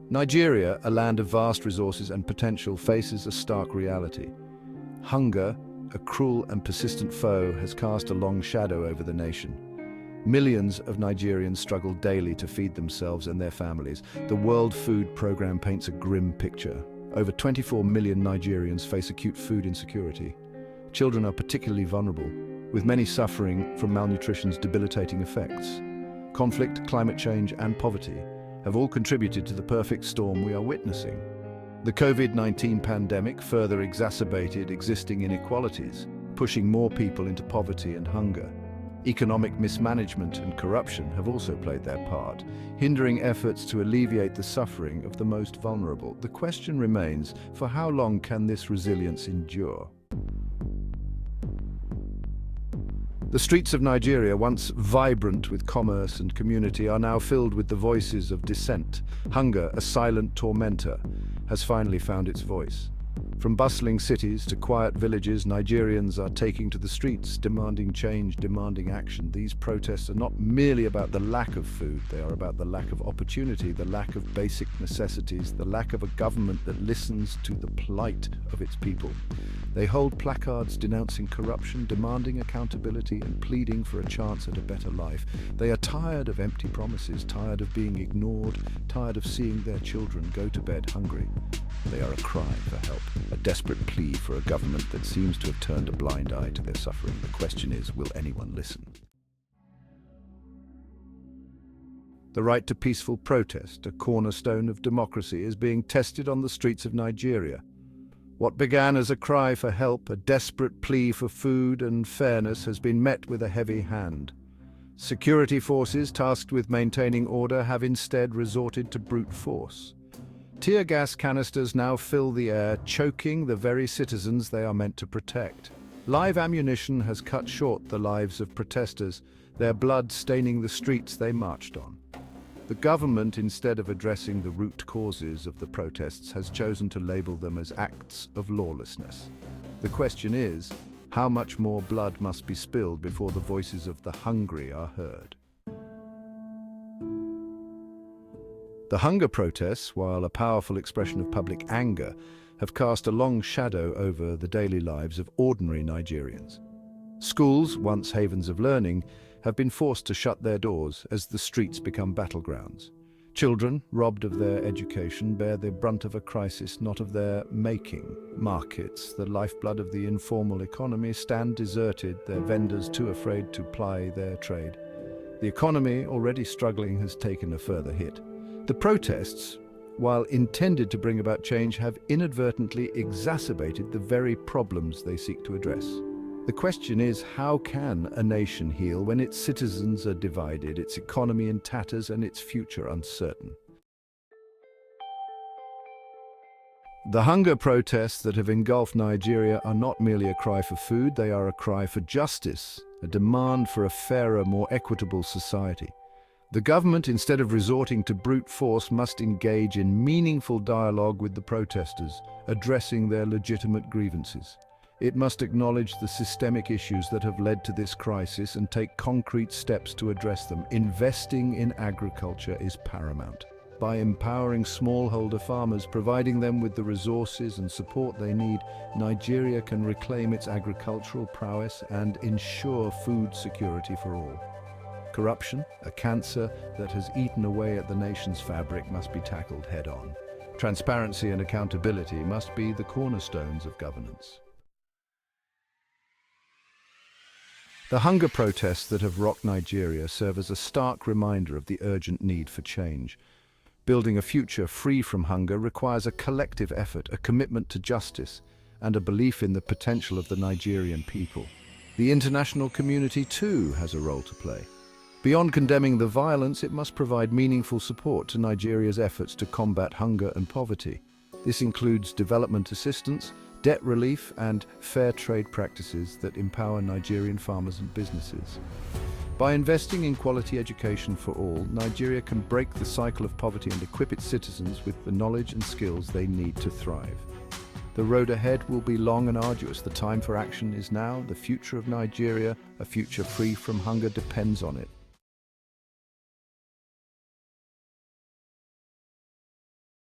Nigeria, a land of vast resources and potential, faces a stark reality. Hunger, a cruel and persistent foe, has cast a long shadow over the nation. Millions of Nigerians struggle daily to feed themselves and their families. The World Food Programme paints a grim picture. Over 24 million Nigerians face acute food insecurity. Children are particularly vulnerable, with many suffering from malnutrition's debilitating effects. Conflict, climate change, and poverty have all contributed to the perfect storm we are witnessing. The COVID-19 pandemic further exacerbated existing inequalities, pushing more people into poverty and hunger. Economic mismanagement and corruption have also played their part, hindering efforts to alleviate the suffering of the most vulnerable. The question remains, for how long can this resilience endure? The streets of Nigeria, once vibrant with commerce and community, are now filled with the voices of dissent. Hunger, a silent tormentor, has finally found its voice. From bustling cities to quiet villages, Nigerians are taking to the streets, demanding change, demanding action. These protests are not merely about the lack of food, they are about the lack of opportunity, the lack of basic necessities, the lack of a government that listens to the plight of its people. They hold placards denouncing corruption, demanding accountability, and pleading for a chance at a better life. They are tired of empty promises, tired of being ignored, tired of seeing their children go to bed hungry. They are a cry for help, a desperate plea for a government that seems to have turned a blind eye to their suffering. The question is, will anyone listen? The right to peaceful protest, a cornerstone of democracy, is being tested on the streets of Nigeria. What began as a cry for help, a desperate plea for food and fairness, has been met with a heavy hand. Security forces tasked with maintaining order have instead resorted to brute force. Tear gas canisters now fill the air, choking the very citizens they are meant to protect. Live ammunition has cut short the lives of protesters, their blood staining the streets they marched on. The government, instead of addressing the root causes of the protests, has chosen to label them as acts of lawlessness. The question is, how much more blood must be spilled before the voices of the hungry are heard? The hunger protests, while a powerful expression of public anger, have cast a long shadow over the daily lives of ordinary Nigerians. Schools, once havens of learning, have been forced to shut their doors as the streets become battlegrounds. Children, robbed of their education, bear the brunt of a crisis not of their making. Markets, the lifeblood of the informal economy, stand deserted, their vendors too afraid to ply their trade. The economy, already struggling, has taken a further hit. The protests, while intended to bring about change, have inadvertently exacerbated the very problems they seek to address. The question is, how can a nation heal when its citizens are divided, its economy in tatters, and its future uncertain? The hunger protests that have engulfed Nigeria are not merely a cry for food, they are a cry for justice, a demand for a fairer, more equitable society. The government, instead of resorting to brute force, must engage in meaningful dialogue with the protesters, addressing their legitimate grievances. It must acknowledge the systemic issues that have led to this crisis and take concrete steps to address them. Investing in agriculture is paramount. By empowering smallholder farmers, providing them with the resources and support they need, Nigeria can reclaim its agricultural prowess and ensure food security for all. Corruption, a cancer that has eaten away at the nation's fabric, must be tackled head-on. Transparency and accountability must be the cornerstones of governance. The hunger protests that have rocked Nigeria serve as a stark reminder of the urgent need for change. Building a future free from hunger requires a collective effort, a commitment to justice, and a belief in the potential of the Nigerian people. The international community, too, has a role to play. Beyond condemning the violence, it must provide meaningful support to Nigeria's efforts to combat hunger and poverty. This includes development assistance, debt relief, and fair trade practices that empower Nigerian farmers and businesses. By investing in quality education for all, Nigeria can break the cycle of poverty and equip its citizens with the knowledge and skills they need to thrive. The road ahead will be long and arduous. The time for action is now. The future of Nigeria, a future free from hunger, depends on it.